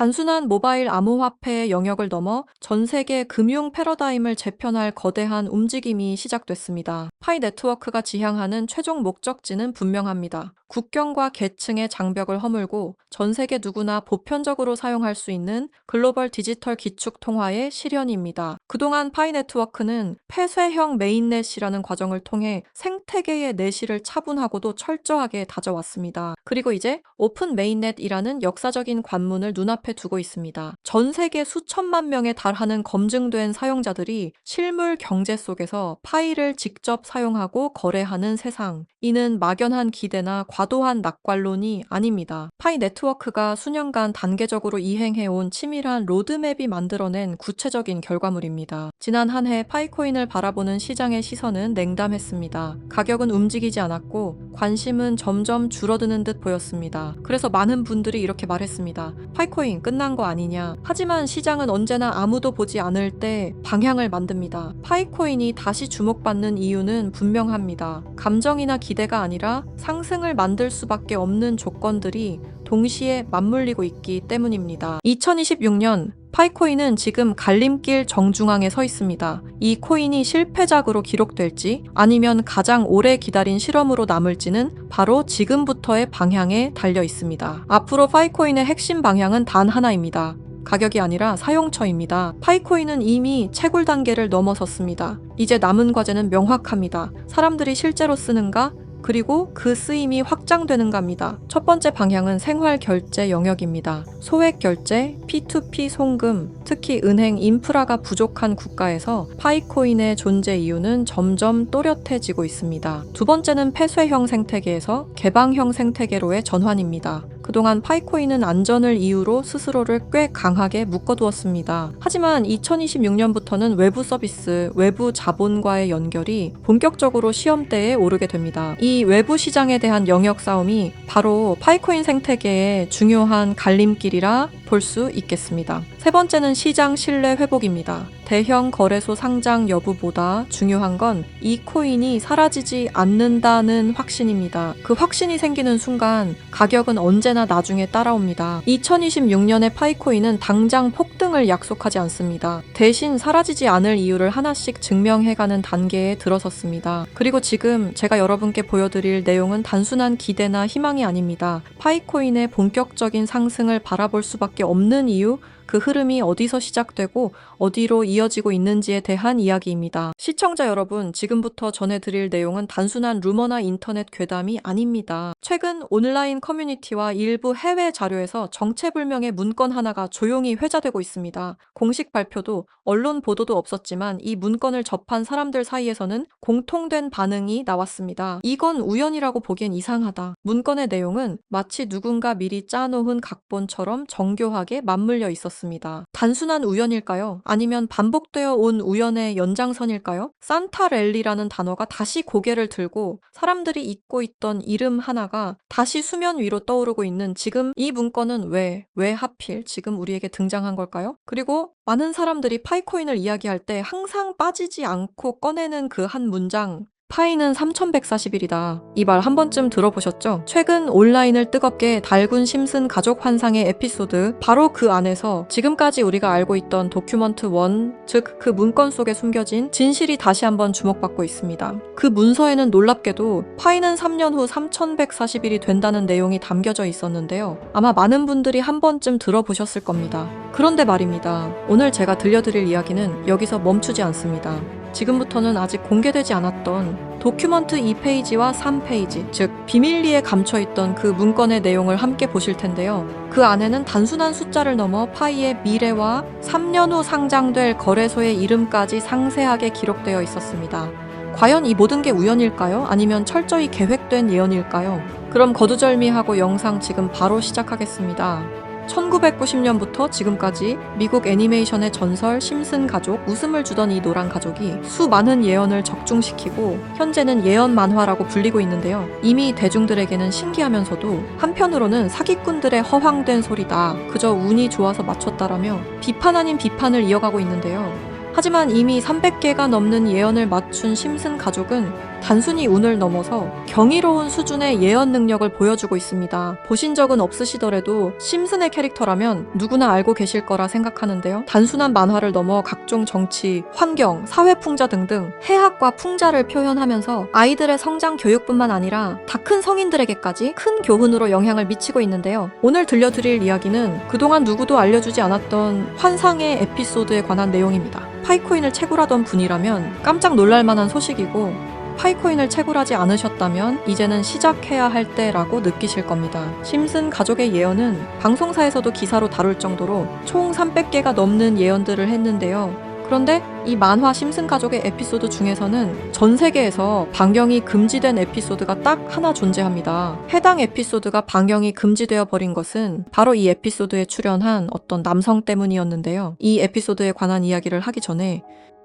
단순한 모바일 암호화폐의 영역을 넘어 전 세계 금융 패러다임을 재편할 거대한 움직임이 시작됐습니다. 파이 네트워크가 지향하는 최종 목적지는 분명합니다. 국경과 계층의 장벽을 허물고 전 세계 누구나 보편적으로 사용할 수 있는 글로벌 디지털 기축 통화의 실현입니다. 그동안 파이 네트워크는 폐쇄형 메인넷이라는 과정을 통해 생태계의 내실을 차분하고도 철저하게 다져왔습니다. 그리고 이제 오픈 메인넷이라는 역사적인 관문을 눈앞에 두고 있습니다. 전 세계 수천만 명에 달하는 검증된 사용자들이 실물 경제 속에서 파이를 직접 사용하고 거래하는 세상. 이는 막연한 기대나 과도한 낙관론이 아닙니다. 파이 네트워크가 수년간 단계적으로 이행해온 치밀한 로드맵이 만들어낸 구체적인 결과물입니다. 지난 한 해 파이코인을 바라보는 시장의 시선은 냉담했습니다. 가격은 움직이지 않았고 관심은 점점 줄어드는 듯 보였습니다. 그래서 많은 분들이 이렇게 말했습니다. 파이코인 끝난 거 아니냐. 하지만 시장은 언제나 아무도 보지 않을 때 방향을 만듭니다. 파이코인이 다시 주목받는 이유는 분명합니다. 감정이나 기대가 아니라 상승을 만들 수밖에 없는 조건들이 동시에 맞물리고 있기 때문입니다. 2026년 파이코인은 지금 갈림길 정중앙에 서 있습니다. 이 코인이 실패작으로 기록될지 아니면 가장 오래 기다린 실험으로 남을지는 바로 지금부터의 방향에 달려 있습니다. 앞으로 파이코인의 핵심 방향은 단 하나입니다. 가격이 아니라 사용처입니다. 파이코인은 이미 채굴 단계를 넘어섰습니다. 이제 남은 과제는 명확합니다. 사람들이 실제로 쓰는가? 그리고 그 쓰임이 확장되는가입니다. 첫 번째 방향은 생활 결제 영역입니다. 소액 결제, P2P 송금, 특히 은행 인프라가 부족한 국가에서 파이코인의 존재 이유는 점점 또렷해지고 있습니다. 두 번째는 폐쇄형 생태계에서 개방형 생태계로의 전환입니다. 그동안 파이코인은 안전을 이유로 스스로를 꽤 강하게 묶어두었습니다. 하지만 2026년부터는 외부 서비스, 외부 자본과의 연결이 본격적으로 시험대에 오르게 됩니다. 이 외부 시장에 대한 영역 싸움이 바로 파이코인 생태계의 중요한 갈림길이라 볼 수 있겠습니다. 세 번째는 시장 신뢰 회복입니다. 대형 거래소 상장 여부보다 중요한 건 이 코인이 사라지지 않는다는 확신입니다. 그 확신이 생기는 순간 가격은 언제나 나중에 따라옵니다. 2026년의 파이코인은 당장 폭등을 약속하지 않습니다. 대신 사라지지 않을 이유를 하나씩 증명해가는 단계에 들어섰습니다. 그리고 지금 제가 여러분께 보여드릴 내용은 단순한 기대나 희망이 아닙니다. 파이코인의 본격적인 상승을 바라볼 수밖에 없는 이유, 그 흐름이 어디서 시작되고 어디로 이어지고 있는지에 대한 이야기입니다. 시청자 여러분, 지금부터 전해드릴 내용은 단순한 루머나 인터넷 괴담이 아닙니다. 최근 온라인 커뮤니티와 일부 해외 자료에서 정체불명의 문건 하나가 조용히 회자되고 있습니다. 공식 발표도 언론 보도도 없었지만 이 문건을 접한 사람들 사이에서는 공통된 반응이 나왔습니다. 이건 우연이라고 보기엔 이상하다. 문건의 내용은 마치 누군가 미리 짜놓은 각본처럼 정교하게 맞물려 있었습니다. 단순한 우연일까요? 아니면 반복되어 온 우연의 연장선일까요? 산타랠리라는 단어가 다시 고개를 들고 사람들이 잊고 있던 이름 하나가 다시 수면 위로 떠오르고 있는 지금, 이 문건은 왜 하필 지금 우리에게 등장한 걸까요? 그리고 많은 사람들이 파이코인을 이야기할 때 항상 빠지지 않고 꺼내는 그 한 문장, 파이는 3140일이다. 이 말 한 번쯤 들어보셨죠? 최근 온라인을 뜨겁게 달군 심슨 가족 환상의 에피소드, 바로 그 안에서 지금까지 우리가 알고 있던 도큐먼트 1, 즉 그 문건 속에 숨겨진 진실이 다시 한번 주목받고 있습니다. 그 문서에는 놀랍게도 파이는 3년 후 3140일이 된다는 내용이 담겨져 있었는데요. 아마 많은 분들이 한 번쯤 들어보셨을 겁니다. 그런데 말입니다. 오늘 제가 들려드릴 이야기는 여기서 멈추지 않습니다. 지금부터는 아직 공개되지 않았던 도큐먼트 2페이지와 3페이지, 즉 비밀리에 감춰있던 그 문건의 내용을 함께 보실 텐데요. 그 안에는 단순한 숫자를 넘어 파이의 미래와 3년 후 상장될 거래소의 이름까지 상세하게 기록되어 있었습니다. 과연 이 모든 게 우연일까요? 아니면 철저히 계획된 예언일까요? 그럼 거두절미하고 영상 지금 바로 시작하겠습니다. 1990년부터 지금까지 미국 애니메이션의 전설 심슨 가족, 웃음을 주던 이 노란 가족이 수많은 예언을 적중시키고 현재는 예언 만화라고 불리고 있는데요. 이미 대중들에게는 신기하면서도 한편으로는 사기꾼들의 허황된 소리다, 그저 운이 좋아서 맞췄다라며 비판 아닌 비판을 이어가고 있는데요. 하지만 이미 300개가 넘는 예언을 맞춘 심슨 가족은 단순히 운을 넘어서 경이로운 수준의 예언 능력을 보여주고 있습니다. 보신 적은 없으시더라도 심슨의 캐릭터라면 누구나 알고 계실 거라 생각하는데요. 단순한 만화를 넘어 각종 정치, 환경, 사회 풍자 등등 해학과 풍자를 표현하면서 아이들의 성장 교육뿐만 아니라 다 큰 성인들에게까지 큰 교훈으로 영향을 미치고 있는데요. 오늘 들려드릴 이야기는 그동안 누구도 알려주지 않았던 환상의 에피소드에 관한 내용입니다. 파이코인을 채굴하던 분이라면 깜짝 놀랄 만한 소식이고, 파이코인을 채굴하지 않으셨다면 이제는 시작해야 할 때라고 느끼실 겁니다. 심슨 가족의 예언은 방송사에서도 기사로 다룰 정도로 총 300개가 넘는 예언들을 했는데요. 그런데 이 만화 심슨 가족의 에피소드 중에서는 전 세계에서 방영이 금지된 에피소드가 딱 하나 존재합니다. 해당 에피소드가 방영이 금지되어 버린 것은 바로 이 에피소드에 출연한 어떤 남성 때문이었는데요. 이 에피소드에 관한 이야기를 하기 전에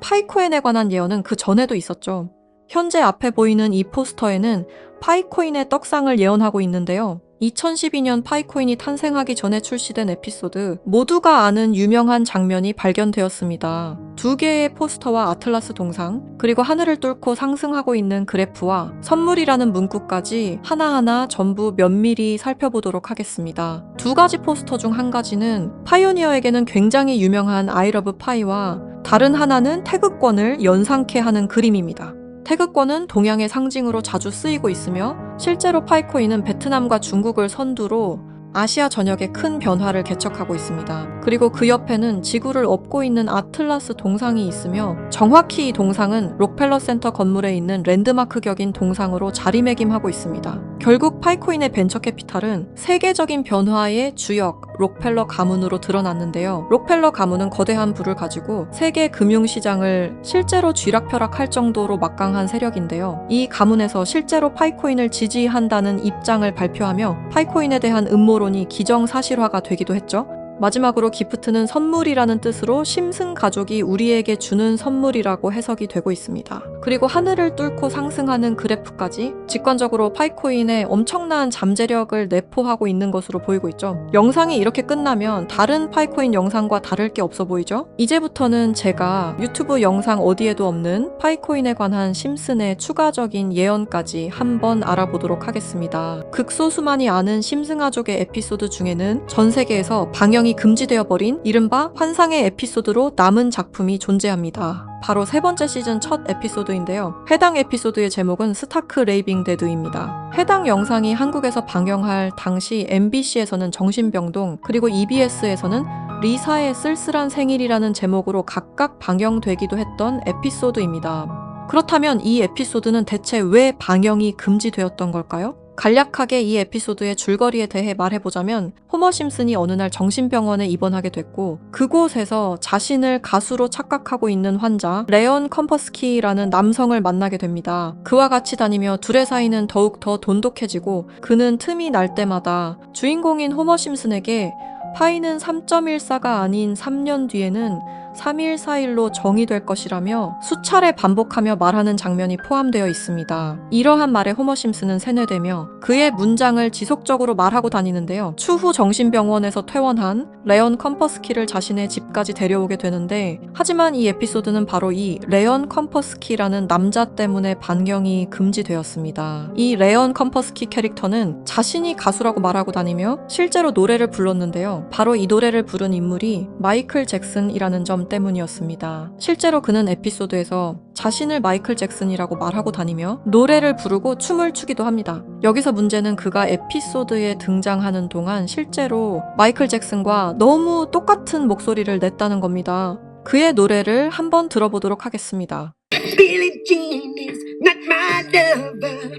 파이코인에 관한 예언은 그 전에도 있었죠. 현재 앞에 보이는 이 포스터에는 파이코인의 떡상을 예언하고 있는데요. 2012년 파이코인이 탄생하기 전에 출시된 에피소드, 모두가 아는 유명한 장면이 발견되었습니다. 2개의 포스터와 아틀라스 동상, 그리고 하늘을 뚫고 상승하고 있는 그래프와 선물이라는 문구까지 하나하나 전부 면밀히 살펴보도록 하겠습니다. 2가지 포스터 중 한 가지는 파이오니어에게는 굉장히 유명한 I love 파이와 다른 하나는 태극권을 연상케 하는 그림입니다. 태극권은 동양의 상징으로 자주 쓰이고 있으며 실제로 파이코인은 베트남과 중국을 선두로 아시아 전역에 큰 변화를 개척하고 있습니다. 그리고 그 옆에는 지구를 업고 있는 아틀라스 동상이 있으며 정확히 이 동상은 록펠러 센터 건물에 있는 랜드마크 격인 동상으로 자리매김하고 있습니다. 결국 파이코인의 벤처 캐피탈은 세계적인 변화의 주역 록펠러 가문으로 드러났는데요. 록펠러 가문은 거대한 부를 가지고 세계 금융시장을 실제로 쥐락펴락할 정도로 막강한 세력인데요. 이 가문에서 실제로 파이코인을 지지한다는 입장을 발표하며 파이코인에 대한 음모론이 기정사실화가 되기도 했죠. 마지막으로 기프트는 선물이라는 뜻으로 심슨 가족이 우리에게 주는 선물이라고 해석이 되고 있습니다. 그리고 하늘을 뚫고 상승하는 그래프까지 직관적으로 파이코인의 엄청난 잠재력을 내포하고 있는 것으로 보이고 있죠. 영상이 이렇게 끝나면 다른 파이코인 영상과 다를 게 없어 보이죠? 이제부터는 제가 유튜브 영상 어디에도 없는 파이코인에 관한 심슨의 추가적인 예언까지 한번 알아보도록 하겠습니다. 극소수만이 아는 심슨 가족의 에피소드 중에는 전 세계에서 방영이 금지되어 버린 이른바 환상의 에피소드로 남은 작품이 존재합니다. 바로 3번째 시즌 첫 에피소드인데요. 해당 에피소드의 제목은 스타크 레이빙 데드입니다. 해당 영상이 한국에서 방영할 당시 MBC에서는 정신병동, 그리고 EBS에서는 리사의 쓸쓸한 생일이라는 제목으로 각각 방영되기도 했던 에피소드입니다. 그렇다면 이 에피소드는 대체 왜 방영이 금지되었던 걸까요? 간략하게 이 에피소드의 줄거리에 대해 말해보자면 호머 심슨이 어느 날 정신병원에 입원하게 됐고 그곳에서 자신을 가수로 착각하고 있는 환자 레온 컴퍼스키라는 남성을 만나게 됩니다. 그와 같이 다니며 둘의 사이는 더욱 더 돈독해지고 그는 틈이 날 때마다 주인공인 호머 심슨에게 파이는 3.14가 아닌 3년 뒤에는 3.14일로 정의될 것이라며 수차례 반복하며 말하는 장면이 포함되어 있습니다. 이러한 말에 호머 심슨은 세뇌되며 그의 문장을 지속적으로 말하고 다니는데요. 추후 정신병원에서 퇴원한 레온 컴퍼스키를 자신의 집까지 데려오게 되는데 하지만 이 에피소드는 바로 이 레온 컴퍼스키라는 남자 때문에 반경이 금지되었습니다. 이 레온 컴퍼스키 캐릭터는 자신이 가수라고 말하고 다니며 실제로 노래를 불렀는데요. 바로 이 노래를 부른 인물이 마이클 잭슨이라는 점 때문이었습니다. 실제로 그는 에피소드에서 자신을 마이클 잭슨이라고 말하고 다니며 노래를 부르고 춤을 추기도 합니다. 여기서 문제는 그가 에피소드에 등장하는 동안 실제로 마이클 잭슨과 너무 똑같은 목소리를 냈다는 겁니다. 그의 노래를 한번 들어보도록 하겠습니다. Billie Jean is not my lover.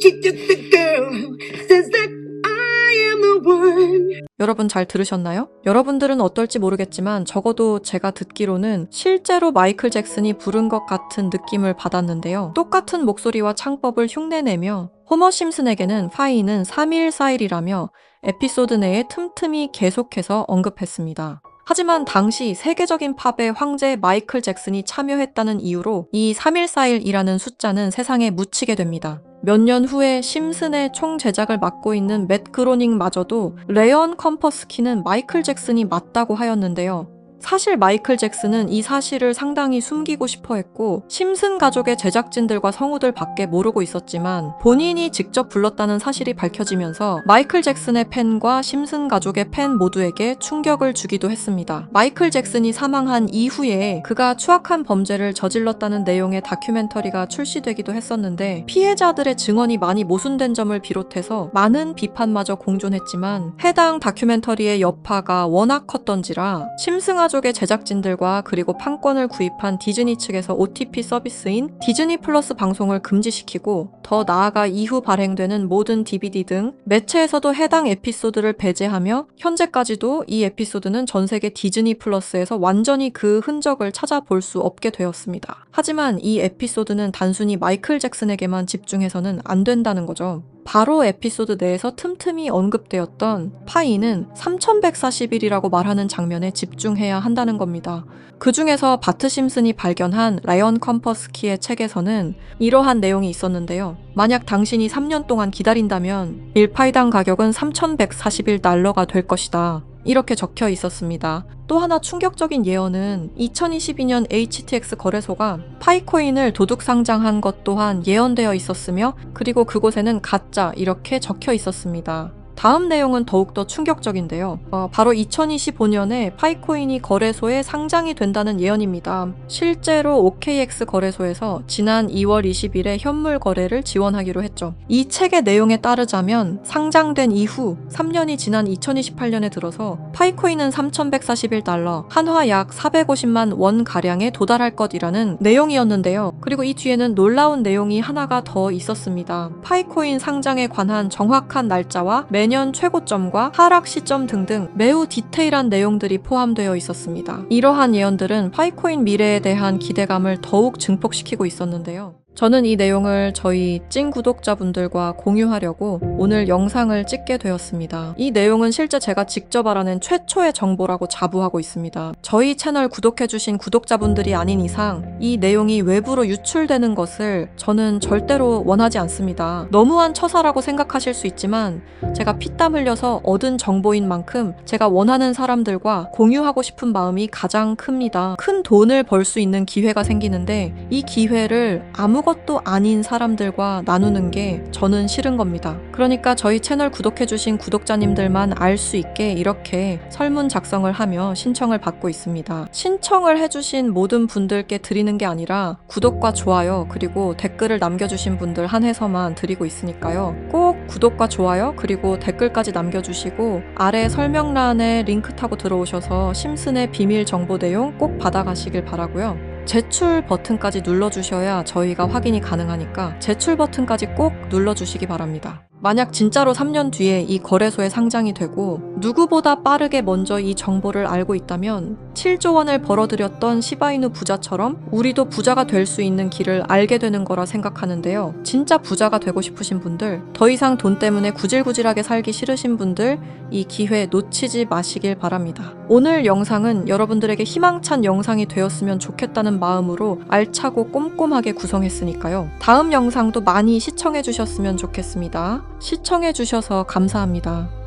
She took the girl who says that I am the one. 여러분 잘 들으셨나요? 여러분들은 어떨지 모르겠지만 적어도 제가 듣기로는 실제로 마이클 잭슨이 부른 것 같은 느낌을 받았는데요. 똑같은 목소리와 창법을 흉내내며 호머 심슨에게는 파이는 3.14일이라며 에피소드 내에 틈틈이 계속해서 언급했습니다. 하지만 당시 세계적인 팝의 황제 마이클 잭슨이 참여했다는 이유로 이 3.14일이라는 숫자는 세상에 묻히게 됩니다. 몇 년 후에 심슨의 총 제작을 맡고 있는 맷 그로닝마저도 레온 컴퍼스키는 마이클 잭슨이 맞다고 하였는데요. 사실 마이클 잭슨은 이 사실을 상당히 숨기고 싶어 했고 심슨 가족의 제작진들과 성우들 밖에 모르고 있었지만 본인이 직접 불렀다는 사실이 밝혀지면서 마이클 잭슨의 팬과 심슨 가족의 팬 모두에게 충격을 주기도 했습니다. 마이클 잭슨이 사망한 이후에 그가 추악한 범죄를 저질렀다는 내용의 다큐멘터리가 출시되기도 했었는데 피해자들의 증언이 많이 모순된 점을 비롯해서 많은 비판마저 공존했지만 해당 다큐멘터리의 여파가 워낙 컸던지라 심슨 가족의 제작진들과 그리고 판권을 구입한 디즈니 측에서 OTP 서비스인 디즈니 플러스 방송을 금지시키고 더 나아가 이후 발행되는 모든 DVD 등 매체에서도 해당 에피소드를 배제하며 현재까지도 이 에피소드는 전 세계 디즈니 플러스에서 완전히 그 흔적을 찾아볼 수 없게 되었습니다. 하지만 이 에피소드는 단순히 마이클 잭슨에게만 집중해서는 안 된다는 거죠. 바로 에피소드 내에서 틈틈이 언급되었던 파이는 3140일이라고 말하는 장면에 집중해야 한다는 겁니다. 그 중에서 바트 심슨이 발견한 라이언 컴퍼스키의 책에서는 이러한 내용이 있었는데요. 만약 당신이 3년 동안 기다린다면 1파이당 가격은 3141달러가 될 것이다. 이렇게 적혀 있었습니다. 또 하나 충격적인 예언은 2022년 HTX 거래소가 파이코인을 도둑 상장한 것 또한 예언되어 있었으며 그리고 그곳에는 가짜 이렇게 적혀 있었습니다. 다음 내용은 더욱더 충격적인데요. 바로 2025년에 파이코인이 거래소에 상장이 된다는 예언입니다. 실제로 OKX 거래소에서 지난 2월 20일에 현물 거래를 지원하기로 했죠. 이 책의 내용에 따르자면 상장된 이후 3년이 지난 2028년에 들어서 파이코인은 3141달러, 한화 약 450만 원 가량에 도달할 것이라는 내용이었는데요. 그리고 이 뒤에는 놀라운 내용이 하나가 더 있었습니다. 파이코인 상장에 관한 정확한 날짜와 매년 최고점과 하락 시점 등등 매우 디테일한 내용들이 포함되어 있었습니다. 이러한 예언들은 파이코인 미래에 대한 기대감을 더욱 증폭시키고 있었는데요. 저는 이 내용을 저희 찐 구독자분들과 공유하려고 오늘 영상을 찍게 되었습니다. 이 내용은 실제 제가 직접 알아낸 최초의 정보라고 자부하고 있습니다. 저희 채널 구독해주신 구독자분들이 아닌 이상 이 내용이 외부로 유출되는 것을 저는 절대로 원하지 않습니다. 너무한 처사라고 생각하실 수 있지만 제가 피땀 흘려서 얻은 정보인 만큼 제가 원하는 사람들과 공유하고 싶은 마음이 가장 큽니다. 큰 돈을 벌 수 있는 기회가 생기는데 이 기회를 아무것도 아닌 사람들과 나누는 게 저는 싫은 겁니다. 그러니까 저희 채널 구독해주신 구독자님들만 알 수 있게 이렇게 설문 작성을 하며 신청을 받고 있습니다. 신청을 해주신 모든 분들께 드리는 게 아니라 구독과 좋아요 그리고 댓글을 남겨주신 분들 한해서만 드리고 있으니까요. 꼭 구독과 좋아요 그리고 댓글까지 남겨주시고 아래 설명란에 링크 타고 들어오셔서 심슨의 비밀 정보 내용 꼭 받아가시길 바라고요. 제출 버튼까지 눌러주셔야 저희가 확인이 가능하니까 제출 버튼까지 꼭 눌러주시기 바랍니다. 만약 진짜로 3년 뒤에 이 거래소에 상장이 되고 누구보다 빠르게 먼저 이 정보를 알고 있다면 7조 원을 벌어들였던 시바이누 부자처럼 우리도 부자가 될 수 있는 길을 알게 되는 거라 생각하는데요. 진짜 부자가 되고 싶으신 분들, 더 이상 돈 때문에 구질구질하게 살기 싫으신 분들 이 기회 놓치지 마시길 바랍니다. 오늘 영상은 여러분들에게 희망찬 영상이 되었으면 좋겠다는 마음으로 알차고 꼼꼼하게 구성했으니까요. 다음 영상도 많이 시청해 주셨으면 좋겠습니다. 시청해 주셔서 감사합니다.